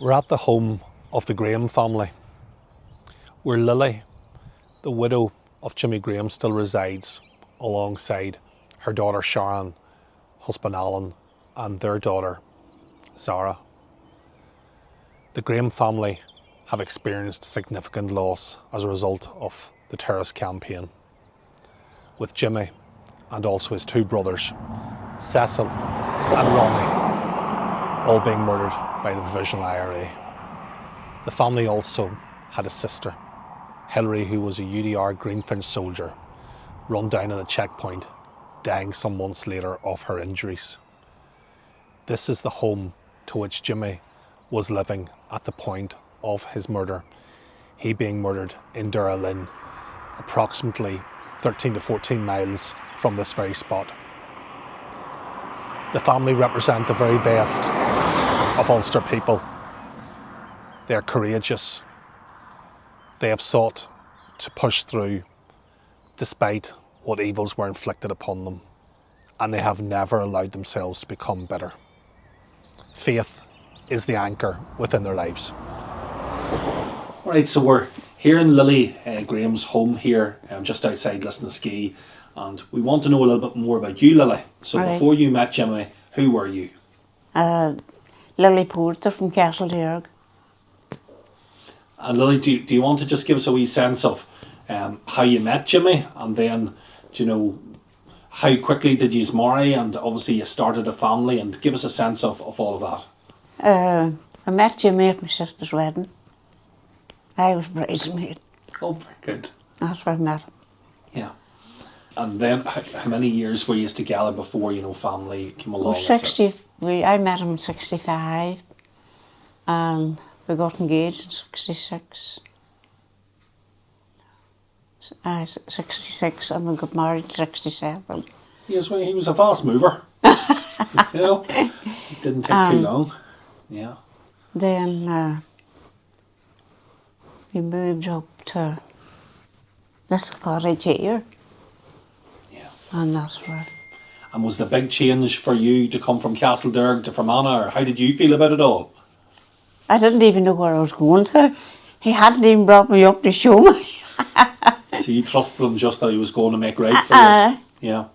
We're at the home of the Graham family, where Lily, the widow of Jimmy Graham, still resides alongside her daughter Sharon, husband Alan, and their daughter Zara. The Graham family have experienced significant loss as a result of the terrorist campaign, with Jimmy and also his two brothers, Cecil and Ronnie, all being murdered by the Provisional IRA. The family also had a sister, Hilary, who was a UDR Greenfinch soldier, run down at a checkpoint, dying some months later of her injuries. This is the home to which Jimmy was living at the point of his murder, he being murdered in Durralin, approximately 13 to 14 miles from this very spot. The family represent the very best of Ulster people. They are courageous. They have sought to push through despite what evils were inflicted upon them, and they have never allowed themselves to become bitter. Faith is the anchor within their lives. All right, so we're here in Lily Graham's home here, just outside Lisnaskea, and we want to know a little bit more about you, Lily. So right. Before you met Jimmy, who were you? Lily Porter from Castledurg. And Lily, do you want to just give us a wee sense of how you met Jimmy, and then, do you know, how quickly did you marry, and obviously you started a family, and give us a sense of all of that. I met Jimmy at my sister's wedding. I was bridesmaid. Oh, very good. That's where I met him. Yeah. And then how many years were you together before, you know, family came along? I met him in 65, and we got engaged in 66. 66, and we got married in 67. Yes, well, he was a fast mover. You know, it didn't take too long. Yeah. Then we moved up to this cottage here. Yeah. And that's where. And was the big change for you to come from Castledurg to Fermanagh, or how did you feel about it all? I didn't even know where I was going to. He hadn't even brought me up to show me. So you trusted him just that he was going to make right for you? Yeah.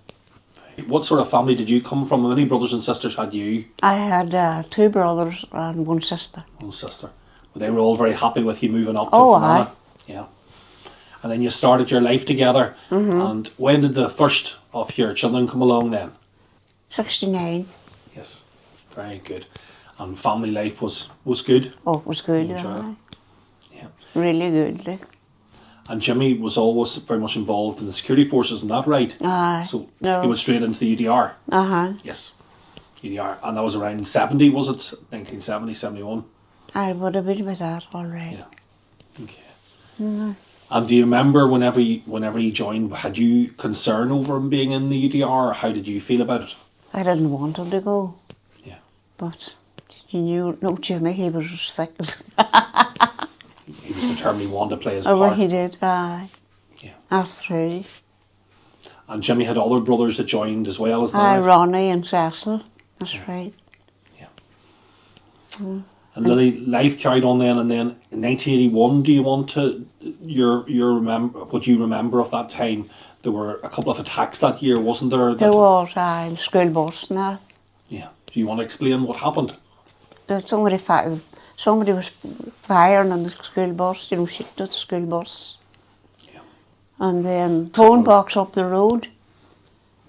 What sort of family did you come from? How many brothers and sisters had you? I had 2 brothers and 1 sister. 1 sister. Well, they were all very happy with you moving up to Fermanagh? Yeah. And then you started your life together. Mm-hmm. And when did the first of your children come along then? 69. Yes. Very good. And family life was good? Oh, it was good, yeah. Really good, like. And Jimmy was always very much involved in the security forces, isn't that right? So he went straight into the UDR? Yes, UDR. And that was around 70, was it? 1970, 71? I would have been with that, all right. Yeah. Okay. Mm-hmm. And do you remember whenever you joined, had you concern over him being in the UDR, or how did you feel about it? I didn't want him to go. Yeah. But you know Jimmy, he was sick. He was determined he wanted to play his part. Oh, well, he did, Yeah. That's true. And Jimmy had other brothers that joined as well, isn't that right? Ronnie and Cecil, that's right. Yeah. Mm. And Lily, life carried on then, and then in 1981, do you want to, what you remember of that time? There were a couple of attacks that year, wasn't there? There was, the school bus and that. Yeah. Do you want to explain what happened? Somebody was firing on the school bus, you know, shooting at the school bus. Yeah. And then phone box up the road,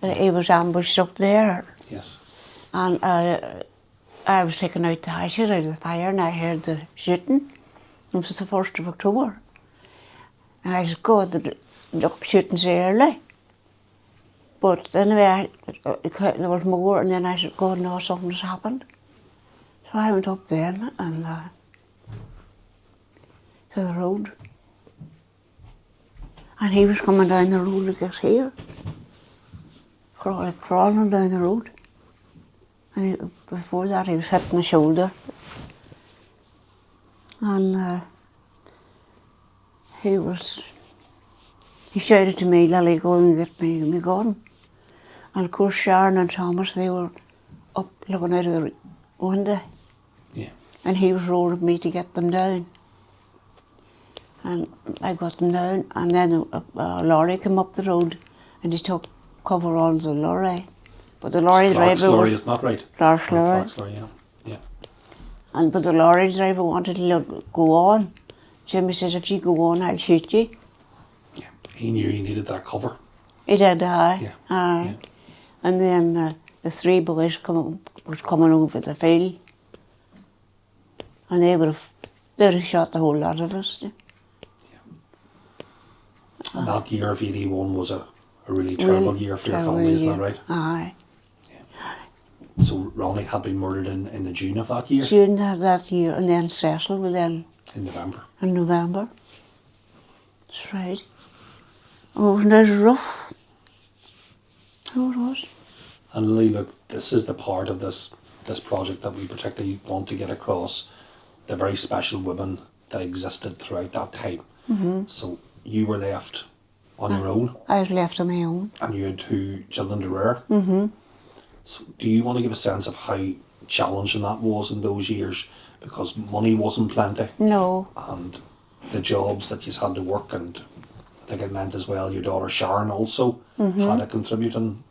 he was ambushed up there. Yes. And I was taking out the ashes out of the fire, and I heard the shooting. It was the 1st of October. And I said, God, the shooting's early. But anyway, there was more, and then I said, God, no, something's happened. So I went up then and to the road. And he was coming down the road to get here. Crawling down the road. And before that he was hitting the shoulder. And he shouted to me, Lily, go and get me my gun. And of course Sharon and Thomas, they were up looking out of the window. Yeah. and he was rolling me to get them down. And I got them down, and then a lorry came up the road, and he took cover on the lorry. But the lorry Clark's driver lorry, was is not right. Clark's lorry. Clark's lorry, yeah. But the lorry driver wanted to go on. Jimmy says, if you go on, I'll shoot you. Yeah. He knew he needed that cover. He did, aye. Yeah. Aye. And then the three boys was coming over the field, and they'd have shot the whole lot of us. And that year of 81 was a really terrible year for your family, isn't that right? Aye. So Ronnie had been murdered in the June of that year? June of that year, and then Cecil was then In November. in November. That's right. Oh, wasn't it rough? Oh, it was. And Lily, look, this is the part of this project that we particularly want to get across, the very special women that existed throughout that time. Mm-hmm. So you were left on your own, I was left on my own. and you had 2 children to rear. Mm-hmm. So do you want to give a sense of how challenging that was in those years? Because money wasn't plenty, No. and the jobs that you had to work, and I think it meant as well your daughter Sharon also had to contribute. And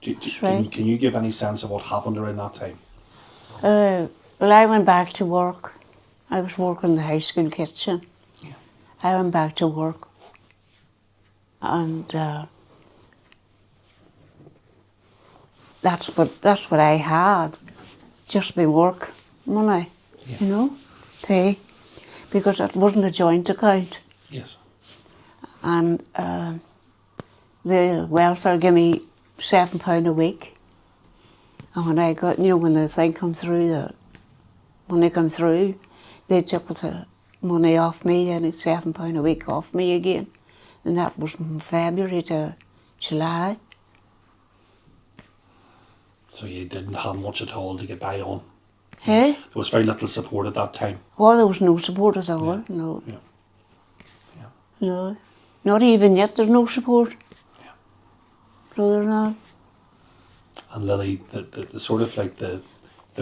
right. can you give any sense of what happened around that time? Well, I went back to work. I was working in the high school kitchen. Yeah. I went back to work, and that's what I had, just my work money, Yeah. you know, pay, because it wasn't a joint account, Yes. and the welfare gave me £7 a week, and when I got, when the thing come through, the money come through, they took the money off me, and it's £7 a week off me again, and that was from February to July. So you didn't have much at all to get by on. Hey? There was very little support at that time. Oh, there was no support at all, Yeah. no. Yeah. Yeah. No. Not even yet, there's no support. Yeah. No, there's not. And Lily, the sort of like the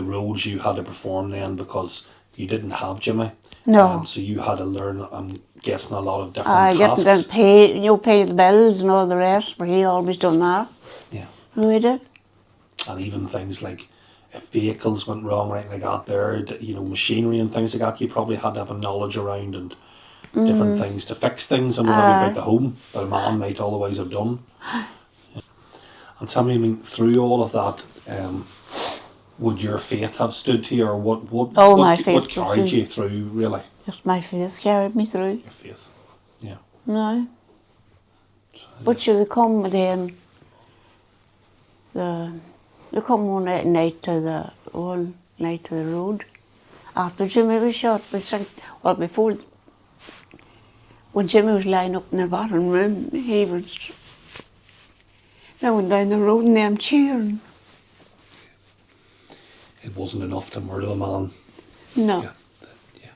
roles you had to perform then, because you didn't have Jimmy. No. So you had to learn, I'm guessing, a lot of different I get tasks. to pay the bills and all the rest, but he always done that. Yeah. No, he did. And even things like if vehicles went wrong, right, like that there, machinery and things like that, you probably had to have a knowledge around and different things to fix things and whatever about the home that a man might otherwise have done. Yeah. And tell me, I mean, through all of that, would your faith have stood to you, or My faith what carried stood. you through, really? Just my faith carried me through. Your faith. Yeah. No. But they come then, they come one night to the road after Jimmy was shot. Before, when Jimmy was lying up in the bottom room, they went down the road and them cheering. It wasn't enough to murder a man. No. Yeah. Yeah.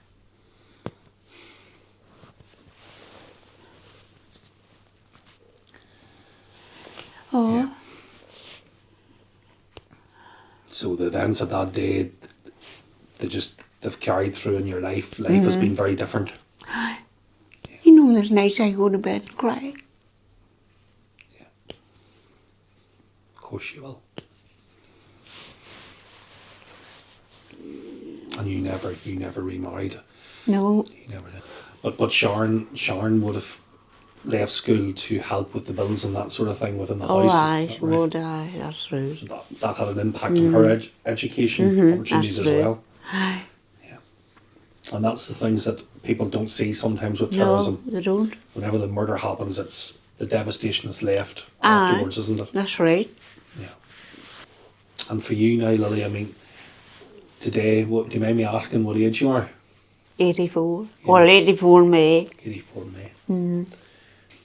Oh. Yeah. So the events of that day, they've carried through in your life. Life has been very different. There's nights I go to bed and cry. Yeah. Of course you will. And you never remarried. No. You never did. But Sharon would have left school to help with the bills and that sort of thing within the house. Aye, Is that right? would I, that's true. So that had an impact on her education opportunities that's as true. well. Aye. Yeah. And that's the things that people don't see sometimes with No, terrorism. they don't. Whenever the murder happens, it's the devastation is left Aye. afterwards, isn't it? That's right. Yeah. And for you now, Lily, I mean, today, do you mind me asking what age you are? 84. Well, 84 in May. 84 May.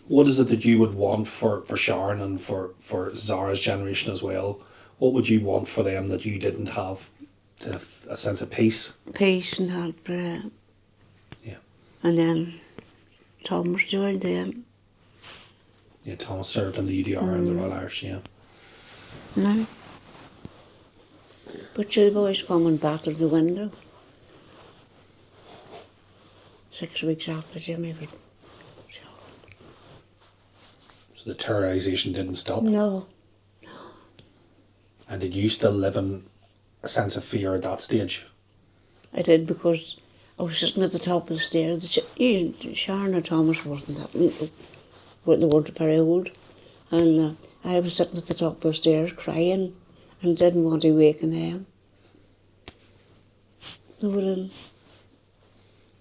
What is it that you would want for Sharon and for Zara's generation as well? What would you want for them that you didn't have? To have a sense of peace? Peace and help. Yeah. And then Thomas joined them. Yeah, Thomas served in the UDR and the Royal Irish, yeah. No. But the boys come and battered the window. 6 weeks after Jimmy was shot. So the terrorisation didn't stop? No. And did you still live in a sense of fear at that stage? I did, because I was sitting at the top of the stairs. Sharon and Thomas wasn't that, they weren't very old. And I was sitting at the top of the stairs crying and didn't want to waken them. They were in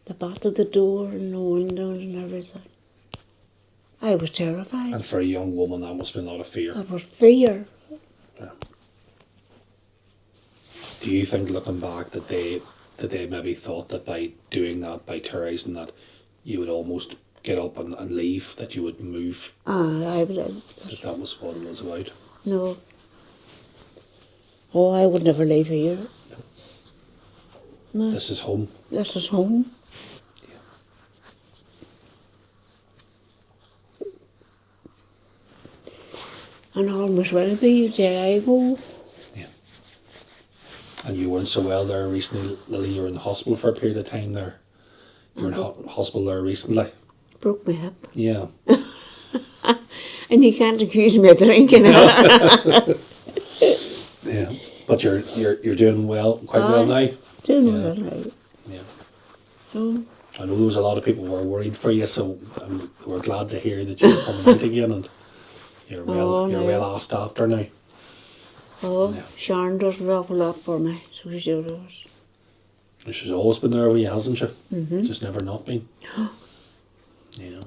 the bat of the door and the windows and everything. I was terrified. And for a young woman, that must have been a lot of fear. That was fear. Yeah. Do you think, looking back, that they maybe thought that by doing that, by terrorising that, you would almost get up and leave, that you would move? I would. That was what it was about? No. Oh, I would never leave here. No. This is home? This is home. And almost will be the day I go. Yeah. And you weren't so well there recently, Lily. You were in the hospital for a period of time there. You were in hospital there recently. Broke my hip. Yeah. And you can't accuse me of drinking. Yeah. But you're doing well, quite well now. Doing well now. Yeah. So, I know there was a lot of people who were worried for you, so we're glad to hear that you're coming out again and you're well asked after now. oh, yeah. Sharon does an awful lot for me, so she does. She's always been there with you, hasn't she? Mm-hmm. Just never not been. Yeah.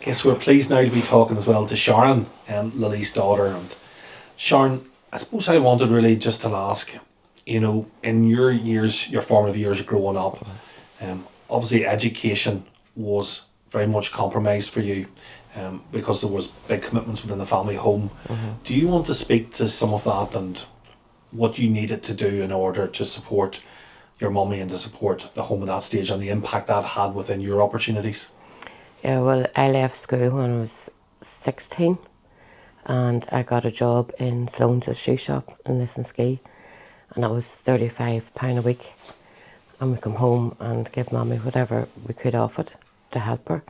Guess we're pleased now to be talking as well to Sharon, Lily's daughter. And Sharon, I suppose I wanted really just to ask, you know, in your years, your formative years growing up, obviously education was very much compromised for you because there was big commitments within the family home. Mm-hmm. Do you want to speak to some of that and what you needed to do in order to support your mummy and to support the home at that stage and the impact that had within your opportunities? Yeah, well, I left school when I was 16 and I got a job in Sloane's shoe shop in Lissenskey, and that was £35 a week, and we come home and give Mummy whatever we could off it to help her.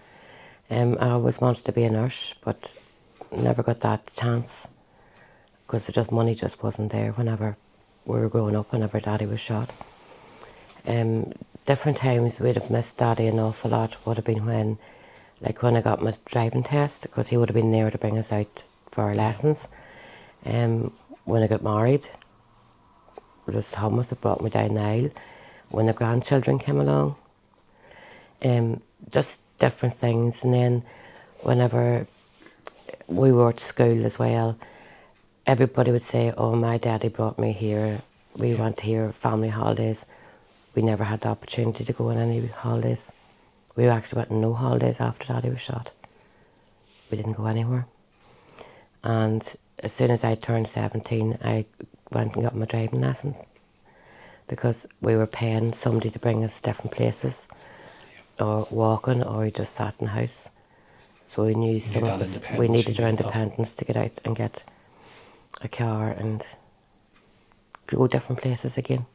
I always wanted to be a nurse, but never got that chance because money just wasn't there whenever we were growing up, whenever Daddy was shot. Different times we'd have missed Daddy an awful lot would have been when I got my driving test, because he would have been there to bring us out for our lessons. When I got married, just Thomas that brought me down the aisle. When the grandchildren came along, just different things. And then whenever we were at school as well, everybody would say, oh, my daddy brought me here. We went here, family holidays. We never had the opportunity to go on any holidays. We actually went on no holidays after Daddy was shot. We didn't go anywhere. And as soon as I turned 17, I went and got my driving lessons, because we were paying somebody to bring us different places, or walking, or we just sat in the house. So we knew we needed our independence to get out and get a car and go different places again.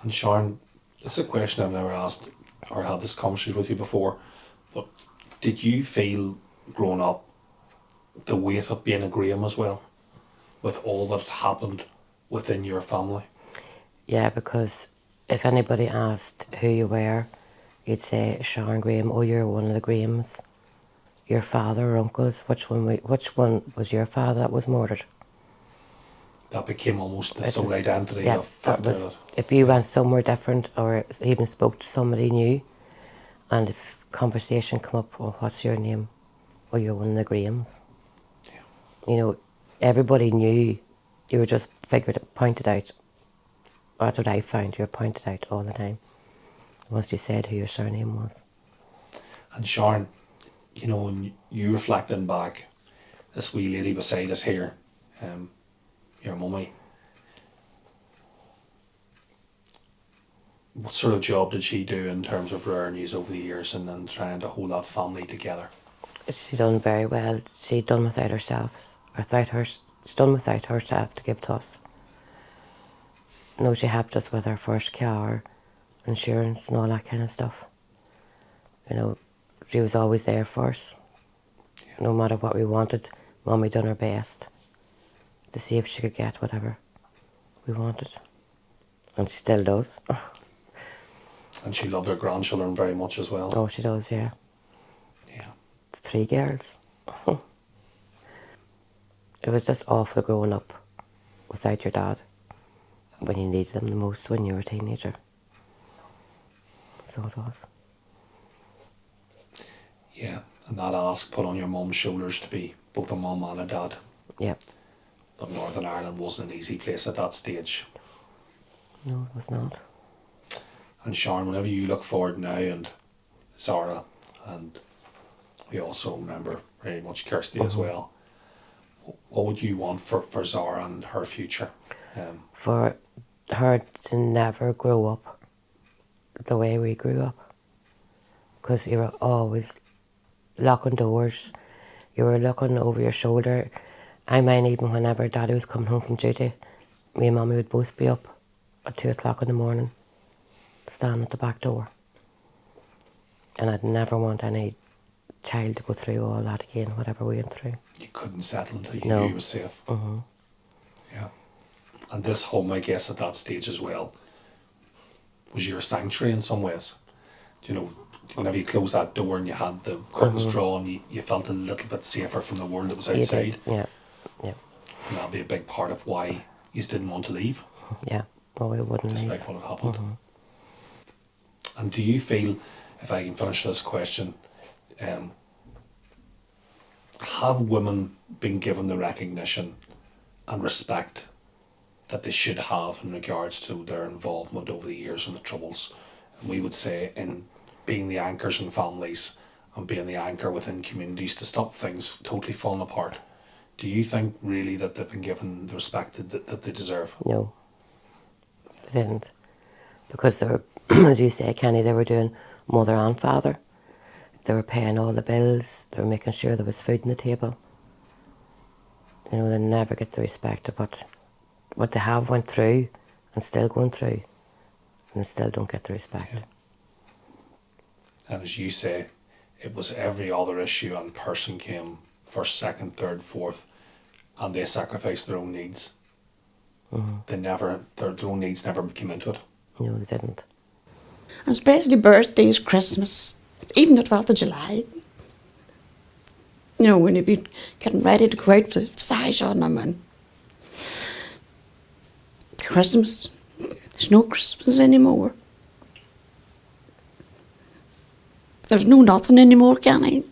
And Sharon, this is a question I've never asked or had this conversation with you before, but did you feel growing up the weight of being a Graham as well, with all that happened within your family? Yeah, because if anybody asked who you were, you'd say Sharon Graham. Oh, you're one of the Grahams. Your father or uncles, which one was your father that was murdered? That became almost the sole identity of that was, if you went somewhere different or even spoke to somebody new, and if conversation come up, well, what's your name? Well, you're one of the Grahams. Yeah. You know, everybody knew. You were just pointed out. That's what I found. You were pointed out all the time once you said who your surname was. And Sharon, you know, when you reflecting back, this wee lady beside us here, your mummy, what sort of job did she do in terms of rearing you over the years and then trying to hold that family together? She done very well. She done without herself. She done without herself to give to us. No, she helped us with our first car, insurance and all that kind of stuff. You know, she was always there for us. No matter what we wanted, Mummy done her best to see if she could get whatever we wanted. And she still does. And she loved her grandchildren very much as well. Oh, she does, yeah. Yeah. 3 girls. It was just awful growing up without your dad when you needed him the most when you were a teenager. So it was. Yeah, and that ask put on your mum's shoulders to be both a mum and a dad. Yep. But Northern Ireland wasn't an easy place at that stage. No, it was not. And Sharon, whenever you look forward now, and Zara, and we also remember very much Kirsty as well, what would you want for Zara and her future? For her to never grow up the way we grew up. Because you were always locking doors, you were looking over your shoulder. I mind even whenever Daddy was coming home from duty, me and Mummy would both be up at 2 o'clock in the morning, standing at the back door. And I'd never want any child to go through all that again, whatever we went through. You couldn't settle until you No. knew you were safe. Yeah. And this home, I guess, at that stage as well, was your sanctuary in some ways. You know, whenever you closed that door and you had the curtains drawn, you felt a little bit safer from the world that was You outside. did, yeah, yeah, And that'll be a big part of why you didn't want to leave, yeah. Well, we wouldn't leave. despite what had happened. And do you feel, if I can finish this question, have women been given the recognition and respect that they should have in regards to their involvement over the years in the Troubles? And we would say in being the anchors in families and being the anchor within communities to stop things totally falling apart. Do you think really that they've been given the respect that they deserve? No, they didn't. Because they were, as you say, Kenny, they were doing mother and father. They were paying all the bills. They were making sure there was food on the table. You know, they never get the respect of what they have went through and still going through, and they still don't get the respect. Yeah. And as you say, it was every other issue and person came first, second, third, fourth, and they sacrificed their own needs. They never, their own needs never came into it. No, they didn't. And especially birthdays, Christmas, even the 12th of July. You know, when you'd be getting ready to go out with sash on them, and Christmas. There's no Christmas anymore. There's no nothing anymore, Kenny.